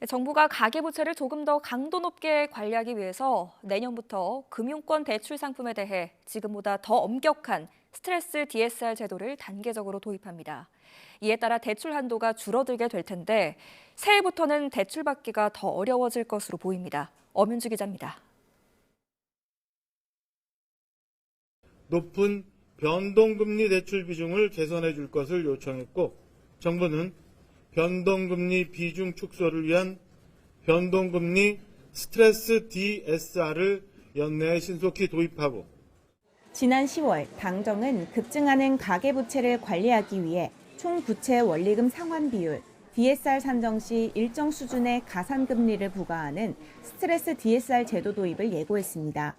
정부가 가계부채를 조금 더 강도 높게 관리하기 위해서 내년부터 금융권 대출 상품에 대해 지금보다 더 엄격한 스트레스 DSR 제도를 단계적으로 도입합니다. 이에 따라 대출 한도가 줄어들게 될 텐데 새해부터는 대출 받기가 더 어려워질 것으로 보입니다. 엄윤주 기자입니다. 높은 변동금리 대출 비중을 개선해 줄 것을 요청했고, 정부는 변동금리 비중 축소를 위한 변동금리 스트레스 DSR을 연내에 신속히 도입하고, 지난 10월 당정은 급증하는 가계부채를 관리하기 위해 총 부채 원리금 상환 비율 DSR 산정 시 일정 수준의 가산금리를 부과하는 스트레스 DSR 제도 도입을 예고했습니다.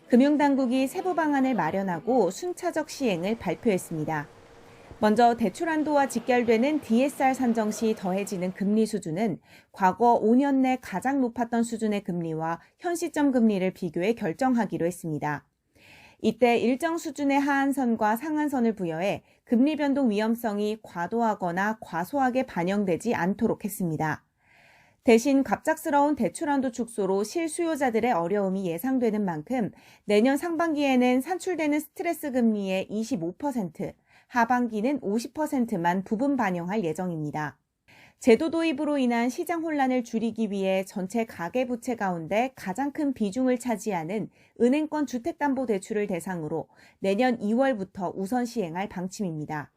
금융당국이 세부 방안을 마련하고 순차적 시행을 발표했습니다. 먼저 대출 한도와 직결되는 DSR 산정 시 더해지는 금리 수준은 과거 5년 내 가장 높았던 수준의 금리와 현 시점 금리를 비교해 결정하기로 했습니다. 이때 일정 수준의 하한선과 상한선을 부여해 금리 변동 위험성이 과도하거나 과소하게 반영되지 않도록 했습니다. 대신 갑작스러운 대출 한도 축소로 실수요자들의 어려움이 예상되는 만큼 내년 상반기에는 산출되는 스트레스 금리의 25%, 하반기는 50%만 부분 반영할 예정입니다. 제도 도입으로 인한 시장 혼란을 줄이기 위해 전체 가계부채 가운데 가장 큰 비중을 차지하는 은행권 주택담보대출을 대상으로 내년 2월부터 우선 시행할 방침입니다.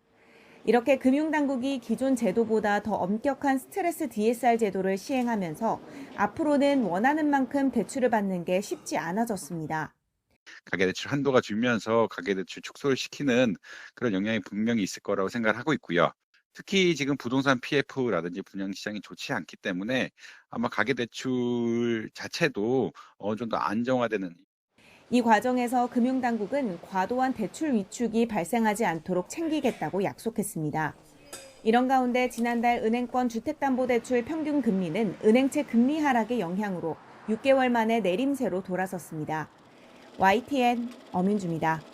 이렇게 금융당국이 기존 제도보다 더 엄격한 스트레스 DSR 제도를 시행하면서 앞으로는 원하는 만큼 대출을 받는 게 쉽지 않아졌습니다. 가계대출 한도가 줄면서 가계대출 축소를 시키는 그런 영향이 분명히 있을 거라고 생각을 하고 있고요. 특히 지금 부동산 PF라든지 분양시장이 좋지 않기 때문에 아마 가계대출 자체도 어느 정도 안정화되는. 이 과정에서 금융당국은 과도한 대출 위축이 발생하지 않도록 챙기겠다고 약속했습니다. 이런 가운데 지난달 은행권 주택담보대출 평균 금리는 은행채 금리 하락의 영향으로 6개월 만에 내림세로 돌아섰습니다. YTN 엄윤주입니다.